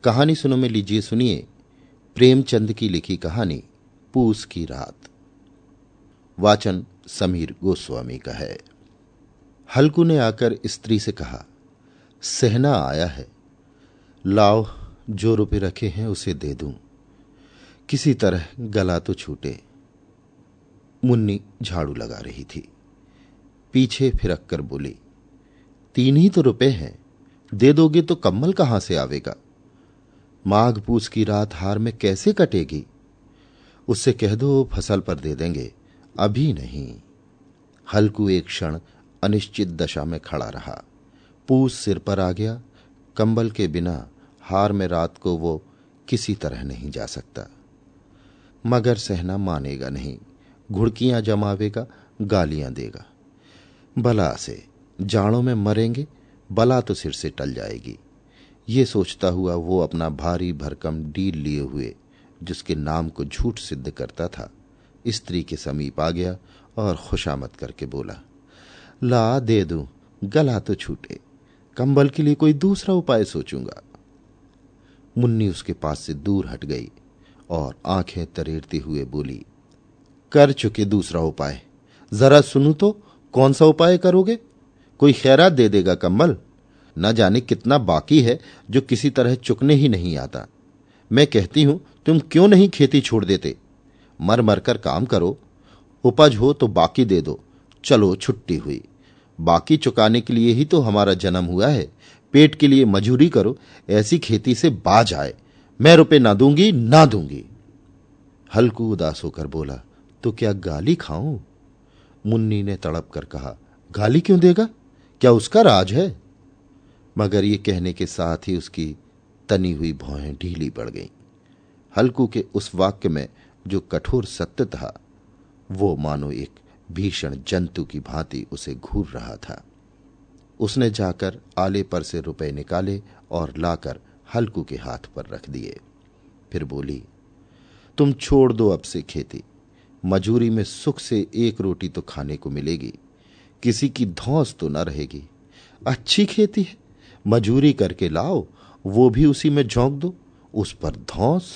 कहानी सुनो में लीजिए सुनिए प्रेमचंद की लिखी कहानी पूस की रात। वाचन समीर गोस्वामी का है। हल्कू ने आकर स्त्री से कहा, सहना आया है, लाओ जो रुपए रखे हैं उसे दे दूं, किसी तरह गला तो छूटे। मुन्नी झाड़ू लगा रही थी, पीछे फिरक कर बोली, 3 ही तो रुपए हैं, दे दोगे तो कम्बल कहां से आवेगा? माघ पूस की रात हार में कैसे कटेगी? उससे कह दो फसल पर दे देंगे, अभी नहीं। हल्कू एक क्षण अनिश्चित दशा में खड़ा रहा। पूस सिर पर आ गया, कंबल के बिना हार में रात को वो किसी तरह नहीं जा सकता। मगर सहना मानेगा नहीं, घुड़कियां जमावेगा, गालियां देगा। बला से जाड़ों में मरेंगे, बला तो सिर से टल जाएगी। ये सोचता हुआ वो अपना भारी भरकम डील लिए हुए, जिसके नाम को झूठ सिद्ध करता था, स्त्री के समीप आ गया और खुशामद करके बोला, ला दे दूं, गला तो छूटे, कंबल के लिए कोई दूसरा उपाय सोचूंगा। मुन्नी उसके पास से दूर हट गई और आंखें तरेरते हुए बोली, कर चुके दूसरा उपाय, जरा सुनू तो कौन सा उपाय करोगे? कोई खैरात दे देगा कंबल? न जाने कितना बाकी है जो किसी तरह चुकने ही नहीं आता। मैं कहती हूं तुम क्यों नहीं खेती छोड़ देते? मर मर कर काम करो, उपज हो तो बाकी दे दो। चलो छुट्टी हुई, बाकी चुकाने के लिए ही तो हमारा जन्म हुआ है। पेट के लिए मजूरी करो, ऐसी खेती से बाज आए। मैं रुपए ना दूंगी ना दूंगी। हल्कू उदास होकर बोला, तो क्या गाली खाऊं? मुन्नी ने तड़प कर कहा, गाली क्यों देगा? क्या उसका राज है? मगर ये कहने के साथ ही उसकी तनी हुई भौहें ढीली पड़ गईं। हल्कू के उस वाक्य में जो कठोर सत्य था, वो मानो एक भीषण जंतु की भांति उसे घूर रहा था। उसने जाकर आले पर से रुपए निकाले और लाकर हल्कू के हाथ पर रख दिए। फिर बोली, तुम छोड़ दो अब से खेती, मजूरी में सुख से 1 रोटी तो खाने को मिलेगी, किसी की धौंस तो न रहेगी। अच्छी खेती है, मजूरी करके लाओ, वो भी उसी में झोंक दो, उस पर धौंस।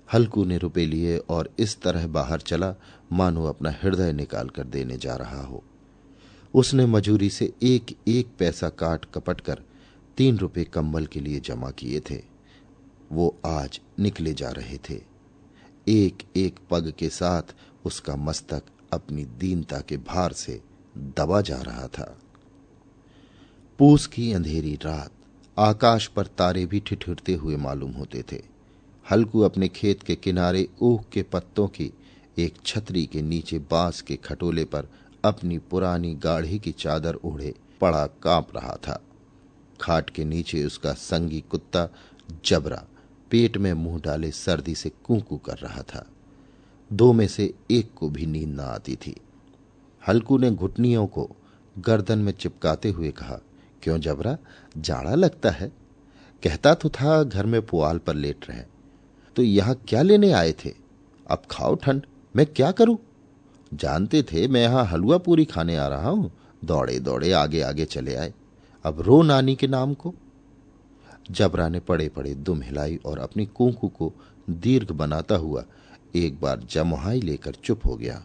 हल्कू ने रुपए लिए और इस तरह बाहर चला मानो अपना हृदय निकाल कर देने जा रहा हो। उसने मजूरी से 1-1 पैसा काट कपट कर 3 रुपए कंबल के लिए जमा किए थे। वो आज निकले जा रहे थे। एक एक पग के साथ उसका मस्तक अपनी दीनता के भार से दबा जा रहा था। पूस की अंधेरी रात, आकाश पर तारे भी ठिठुरते हुए मालूम होते थे। हल्कू अपने खेत के किनारे ऊख के पत्तों की एक छतरी के नीचे बांस के खटोले पर अपनी पुरानी गाढ़ी की चादर ओढ़े पड़ा कांप रहा था। खाट के नीचे उसका संगी कुत्ता जबरा पेट में मुंह डाले सर्दी से कूं-कूं कर रहा था। 2 में से एक को भी नींद न आती थी। हल्कू ने घुटनियों को गर्दन में चिपकाते हुए कहा, क्यों जबरा, जाड़ा लगता है? कहता तो था घर में पुआल पर लेट रहे, तो यहां क्या लेने आए थे? अब खाओ ठंड, मैं क्या करूं? जानते थे मैं यहां हलवा पूरी खाने आ रहा हूं, दौड़े दौड़े आगे आगे चले आए। अब रो नानी के नाम को। जबरा ने पड़े पड़े दुम हिलाई और अपनी कूकू को दीर्घ बनाता हुआ एक बार जमुहाई लेकर चुप हो गया।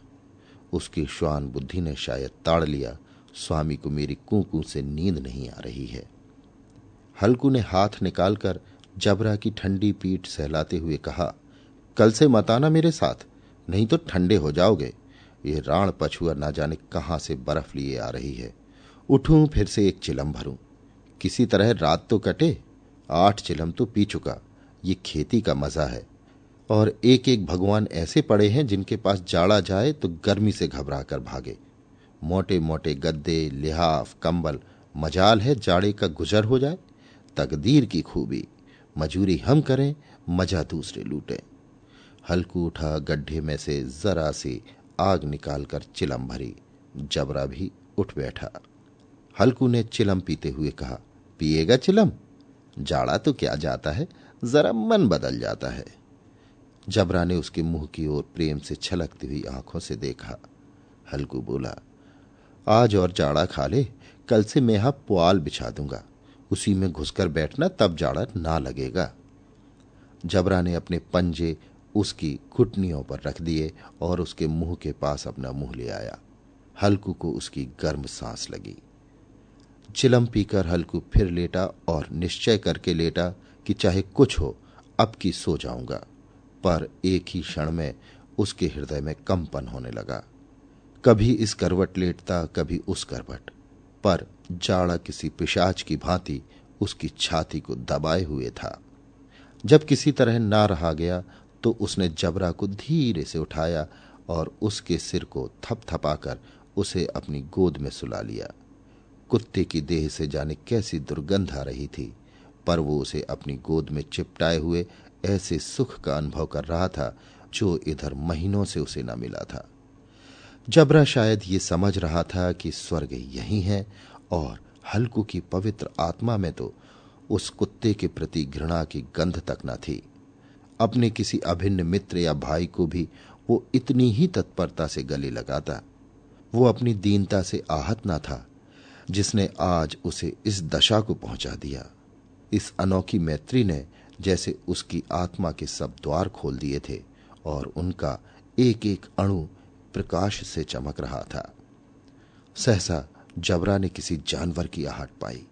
उसकी श्वान बुद्धि ने शायद ताड़ लिया, स्वामी को मेरी कूकू से नींद नहीं आ रही है। हल्कू ने हाथ निकालकर जबरा की ठंडी पीठ सहलाते हुए कहा, कल से मत आना मेरे साथ, नहीं तो ठंडे हो जाओगे। ये राण पछुआ ना जाने कहां से बर्फ लिए आ रही है। उठूं फिर से एक चिलम भरूं, किसी तरह रात तो कटे। 8 चिलम तो पी चुका, ये खेती का मजा है। और एक एक भगवान ऐसे पड़े हैं जिनके पास जाड़ा जाए तो गर्मी से घबरा कर भागे। मोटे मोटे गद्दे, लिहाफ, कंबल, मजाल है जाड़े का गुजर हो जाए। तकदीर की खूबी, मजूरी हम करें, मजा दूसरे लूटें। हल्कू उठा, गड्ढे में से जरा सी आग निकालकर चिलम भरी। जबरा भी उठ बैठा। हल्कू ने चिलम पीते हुए कहा, पिएगा चिलम? जाड़ा तो क्या जाता है, जरा मन बदल जाता है। जबरा ने उसके मुंह की ओर प्रेम से छलकती हुई आंखों से देखा। हल्कू बोला, आज और जाड़ा खा ले, कल से मैं यहां पुआल बिछा दूंगा, उसी में घुसकर बैठना, तब जाड़ा ना लगेगा। जबरा ने अपने पंजे उसकी घुटनियों पर रख दिए और उसके मुंह के पास अपना मुंह ले आया। हल्कू को उसकी गर्म सांस लगी। चिलम पीकर हल्कू फिर लेटा और निश्चय करके लेटा कि चाहे कुछ हो, अब की सो जाऊंगा। पर एक ही क्षण में उसके हृदय में कंपन होने लगा। कभी इस करवट लेटता, कभी उस करवट, पर जाड़ा किसी पिशाच की भांति उसकी छाती को दबाए हुए था। जब किसी तरह ना रहा गया तो उसने जबरा को धीरे से उठाया और उसके सिर को थपथपाकर उसे अपनी गोद में सुला लिया। कुत्ते की देह से जाने कैसी दुर्गंध आ रही थी, पर वो उसे अपनी गोद में चिपटाए हुए ऐसे सुख का अनुभव कर रहा था जो इधर महीनों से उसे न मिला था। जबरा शायद ये समझ रहा था कि स्वर्ग यही है, और हल्कू की पवित्र आत्मा में तो उस कुत्ते के प्रति घृणा की गंध तक न थी। अपने किसी अभिन्न मित्र या भाई को भी वो इतनी ही तत्परता से गले लगाता। वो अपनी दीनता से आहत न था जिसने आज उसे इस दशा को पहुंचा दिया। इस अनोखी मैत्री ने जैसे उसकी आत्मा के सब द्वार खोल दिए थे और उनका एक एक अणु प्रकाश से चमक रहा था। सहसा जबरा ने किसी जानवर की आहट पाई।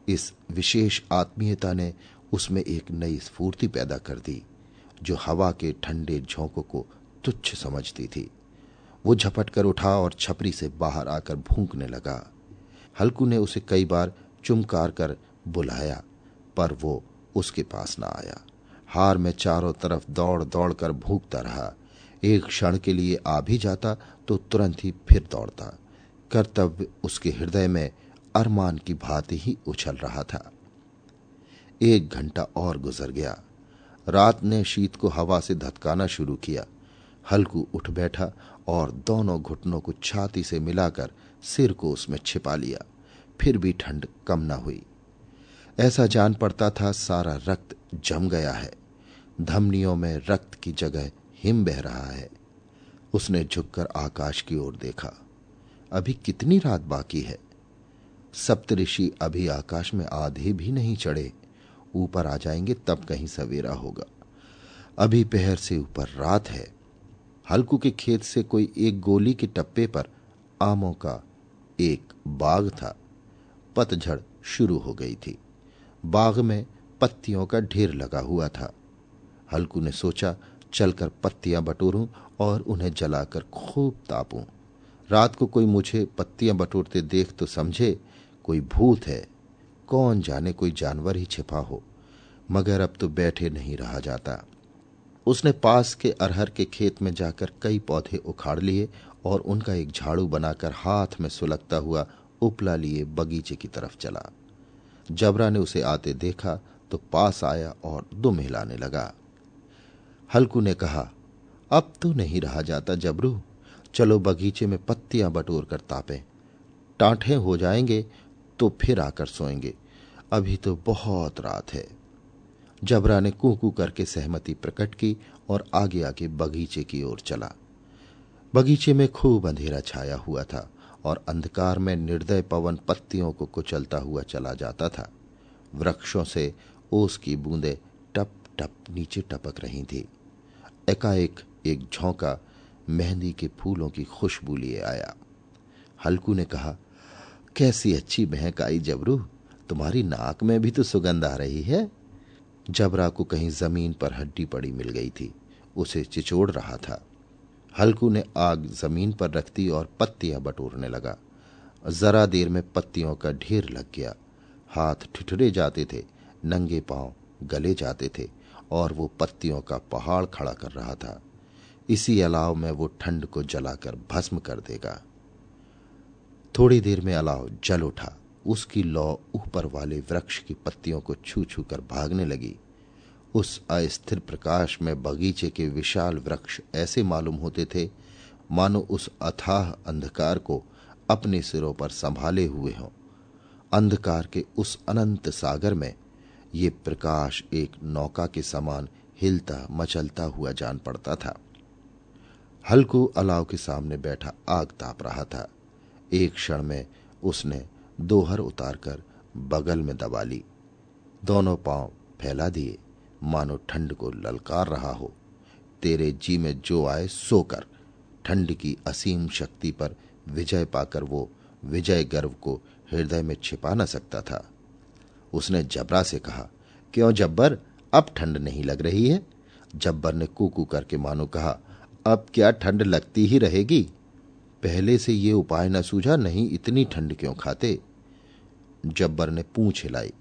इस विशेष आत्मीयता ने उसमें एक नई स्फूर्ति पैदा कर दी जो हवा के ठंडे झोंकों को तुच्छ समझती थी। वो झपट कर उठा और छपरी से बाहर आकर भूंकने लगा। हल्कू ने उसे कई बार चुमकार कर बुलाया, पर वो उसके पास न आया। हार में चारों तरफ दौड़ दौड़ कर भूखता रहा। एक क्षण के लिए आ भी जाता तो तुरंत ही फिर दौड़ता। कर्तव्य उसके हृदय में अरमान की भांति ही उछल रहा था। 1 घंटा और गुजर गया। रात ने शीत को हवा से धतकाना शुरू किया। हल्कू उठ बैठा और दोनों घुटनों को छाती से मिलाकर सिर को उसमें छिपा लिया। फिर भी ठंड कम न हुई। ऐसा जान पड़ता था सारा रक्त जम गया है, धमनियों में रक्त की जगह हिम बह रहा है। उसने झुककर आकाश की ओर देखा। अभी कितनी रात बाकी है? सप्तऋषि अभी आकाश में आधे भी नहीं चढ़े। ऊपर आ जाएंगे तब कहीं सवेरा होगा। अभी पहर से ऊपर रात है। हल्कू के खेत से कोई एक गोली के टप्पे पर आमों का एक बाग था। पतझड़ शुरू हो गई थी। बाग में पत्तियों का ढेर लगा हुआ था। हल्कू ने सोचा चलकर पत्तियां बटोरूं और उन्हें जलाकर खूब तापूं। रात को कोई मुझे पत्तियां बटोरते देख तो समझे कोई भूत है, कौन जाने कोई जानवर ही छिपा हो। मगर अब तो बैठे नहीं रहा जाता। उसने पास के अरहर के खेत में जाकर कई पौधे उखाड़ लिए और उनका एक झाड़ू बनाकर हाथ में सुलगता हुआ उपला लिए बगीचे की तरफ चला। जबरा ने उसे आते देखा तो पास आया और दुम हिलाने लगा। हल्कू ने कहा, अब तो नहीं रहा जाता जबरू, चलो बगीचे में पत्तियां बटोर कर तापें। टांठे हो जाएंगे तो फिर आकर सोएंगे, अभी तो बहुत रात है। जबरा ने कूकू करके सहमति प्रकट की और आगे आगे बगीचे की ओर चला। बगीचे में खूब अंधेरा छाया हुआ था और अंधकार में निर्दय पवन पत्तियों को कुचलता हुआ चला जाता था। वृक्षों से ओस की बूंदें टप टप नीचे टपक रही थी। एकाएक एक झोंका मेहंदी के फूलों की खुशबू लिए आया। हल्कू ने कहा, कैसी अच्छी महक आई जबरू, तुम्हारी नाक में भी तो सुगंध आ रही है। जबरा को कहीं जमीन पर हड्डी पड़ी मिल गई थी, उसे चिचोड़ रहा था। हल्कू ने आग जमीन पर रख दी और पत्तियां बटोरने लगा। जरा देर में पत्तियों का ढेर लग गया। हाथ ठिठुरे जाते थे, नंगे पांव गले जाते थे और वो पत्तियों का पहाड़ खड़ा कर रहा था। इसी अलाव में वो ठंड को जलाकर भस्म कर देगा। थोड़ी देर में अलाव जल उठा। उसकी लौ ऊपर वाले वृक्ष की पत्तियों को छू छू कर भागने लगी। उस अस्थिर प्रकाश में बगीचे के विशाल वृक्ष ऐसे मालूम होते थे मानो उस अथाह अंधकार को अपने सिरों पर संभाले हुए हों। अंधकार के उस अनंत सागर में ये प्रकाश एक नौका के समान हिलता मचलता हुआ जान पड़ता था। हल्कू अलाव के सामने बैठा आग ताप रहा था। एक क्षण में उसने दोहर उतारकर बगल में दबा ली। दोनों पांव फैला दिए, मानो ठंड को ललकार रहा हो। तेरे जी में जो आए सो कर। ठंड की असीम शक्ति पर विजय पाकर वो विजय गर्व को हृदय में छिपा न सकता था। उसने जबरा से कहा, क्यों जब्बर, अब ठंड नहीं लग रही है? जब्बर ने कूकू करके मानो कहा, अब क्या ठंड लगती ही रहेगी? पहले से ये उपाय न सूझा, नहीं इतनी ठंड क्यों खाते? जब्बर ने पूंछ हिलाई।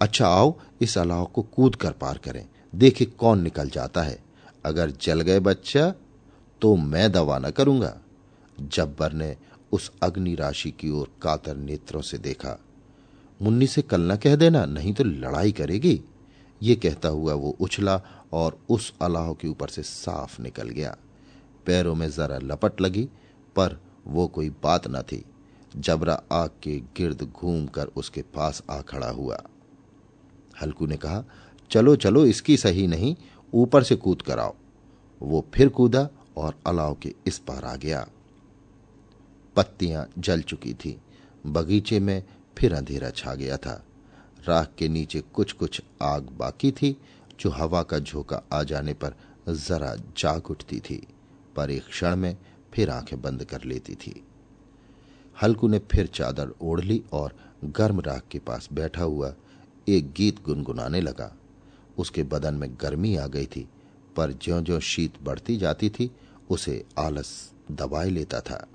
अच्छा आओ, इस अलाव को कूद कर पार करें, देखे कौन निकल जाता है। अगर जल गए बच्चा तो मैं दवा न करूंगा। जब्बर ने उस अग्नि राशि की ओर कातर नेत्रों से देखा। मुन्नी से कल न कह देना, नहीं तो लड़ाई करेगी। ये कहता हुआ वो उछला और उस अलाव के ऊपर से साफ निकल गया। पैरों में जरा लपट लगी, पर वो कोई बात न थी। जबरा आग के गिर्द घूमकर उसके पास आ खड़ा हुआ। हल्कू ने कहा, चलो चलो, इसकी सही नहीं, ऊपर से कूद कर आओ। वो फिर कूदा और अलाव के इस पार आ गया। पत्तियां जल चुकी थी। बगीचे में फिर अंधेरा छा गया था। राख के नीचे कुछ कुछ आग बाकी थी, जो हवा का झोंका आ जाने पर जरा जाग उठती थी, पर एक क्षण में फिर आंखें बंद कर लेती थी। हल्कू ने फिर चादर ओढ़ ली और गर्म राख के पास बैठा हुआ एक गीत गुनगुनाने लगा। उसके बदन में गर्मी आ गई थी, पर ज्यों-ज्यों शीत बढ़ती जाती थी उसे आलस दबाए लेता था।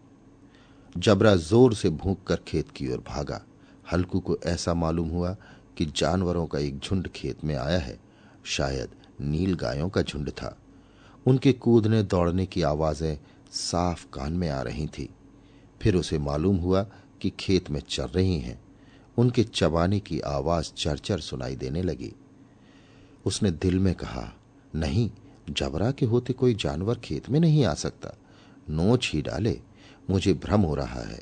जबरा जोर से भूंक कर खेत की ओर भागा। हल्कू को ऐसा मालूम हुआ कि जानवरों का एक झुंड खेत में आया है। शायद नील गायों का झुंड था। उनके कूदने दौड़ने की आवाजें साफ कान में आ रही थी। फिर उसे मालूम हुआ कि खेत में चर रही हैं। उनके चबाने की आवाज चरचर सुनाई देने लगी। उसने दिल में कहा, नहीं, जबरा के होते कोई जानवर खेत में नहीं आ सकता। नोच ही डाले, मुझे भ्रम हो रहा है।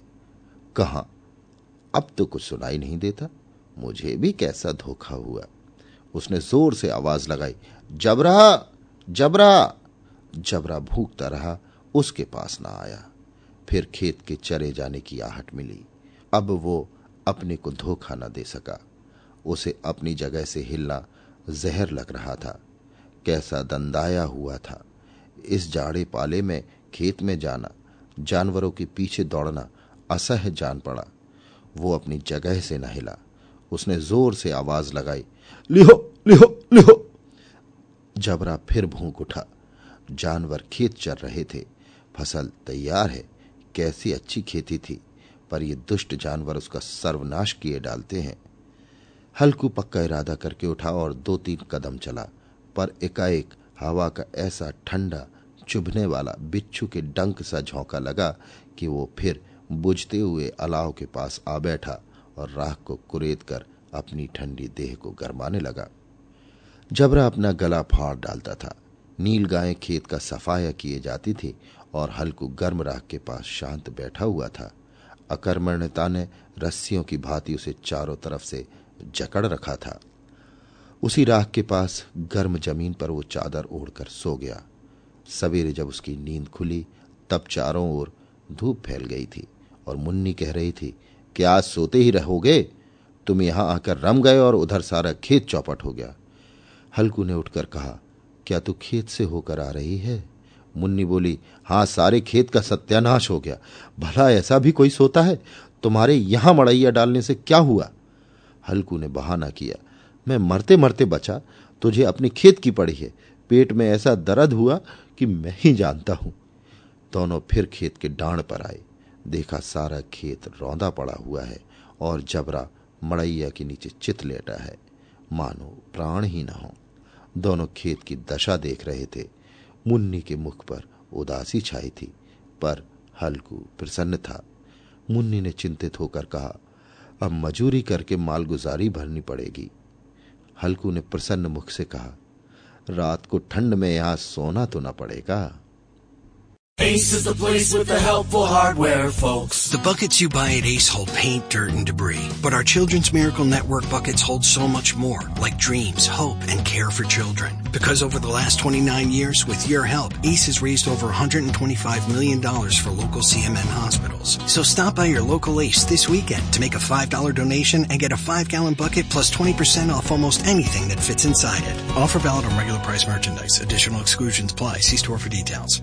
कहां? अब तो कुछ सुनाई नहीं देता। मुझे भी कैसा धोखा हुआ। उसने जोर से आवाज लगाई, जबरा, जबरा। जबरा भूखता रहा, उसके पास ना आया। फिर खेत के चरे जाने की आहट मिली। अब वो अपने को धोखा न दे सका। उसे अपनी जगह से हिलना जहर लग रहा था। कैसा दंदाया हुआ था। इस जाड़े पाले में खेत में जाना, जानवरों के पीछे दौड़ना असह्य जान पड़ा। वो अपनी जगह से न हिला। उसने जोर से आवाज लगाई, लिहो, लिहो, लिहो। जबरा फिर भूख उठा। जानवर खेत चर रहे थे। फसल तैयार है। कैसी अच्छी खेती थी, पर ये दुष्ट जानवर उसका सर्वनाश किए डालते हैं। हल्कू पक्का इरादा करके उठा और 2-3 कदम चला, पर एकाएक हवा का ऐसा ठंडा चुभने वाला बिच्छू के डंक सा झोंका लगा कि वो फिर बुझते हुए अलाव के पास आ बैठा और राख को कुरेद कर अपनी ठंडी देह को गरमाने लगा। जबरा अपना गला फाड़ डालता था। नील गायें खेत का सफाया किए जाती थी और हल्कू गर्म राख के पास शांत बैठा हुआ था। अकर्मण्यता ने रस्सियों की भांति उसे चारों तरफ से जकड़ रखा था। उसी राख के पास गर्म जमीन पर वो चादर ओढ़कर सो गया। सवेरे जब उसकी नींद खुली, तब चारों ओर धूप फैल गई थी और मुन्नी कह रही थी कि आज सोते ही रहोगे? तुम यहां आकर रम गए और उधर सारा खेत चौपट हो गया। हल्कू ने उठकर कहा, क्या तू खेत से होकर आ रही है? मुन्नी बोली, हाँ, सारे खेत का सत्यानाश हो गया। भला ऐसा भी कोई सोता है? तुम्हारे यहां मड़ैया डालने से क्या हुआ? हल्कू ने बहाना किया, मैं मरते मरते बचा, तुझे अपने खेत की पड़ी है। पेट में ऐसा दर्द हुआ कि मैं ही जानता हूं। दोनों फिर खेत के डांड पर आए। देखा सारा खेत रौंदा पड़ा हुआ है और जबरा मड़ैया के नीचे चित लेटा है, मानो प्राण ही न हो। दोनों खेत की दशा देख रहे थे। मुन्नी के मुख पर उदासी छाई थी, पर हल्कू प्रसन्न था। मुन्नी ने चिंतित होकर कहा, अब मजूरी करके मालगुजारी भरनी पड़ेगी। हल्कू ने प्रसन्न मुख से कहा, रात को ठंड में यहां सोना तो न पड़ेगा। Ace is the place with the helpful hardware, folks. The buckets you buy at Ace hold paint, dirt, and debris. But our Children's Miracle Network buckets hold so much more, like dreams, hope, and care for children. Because over the last 29 years, with your help, ACE has raised over $125 million for local CMN hospitals. So stop by your local ACE this weekend to make a $5 donation and get a 5-gallon bucket plus 20% off almost anything that fits inside it. Offer valid on regular price merchandise. Additional exclusions apply. See store for details.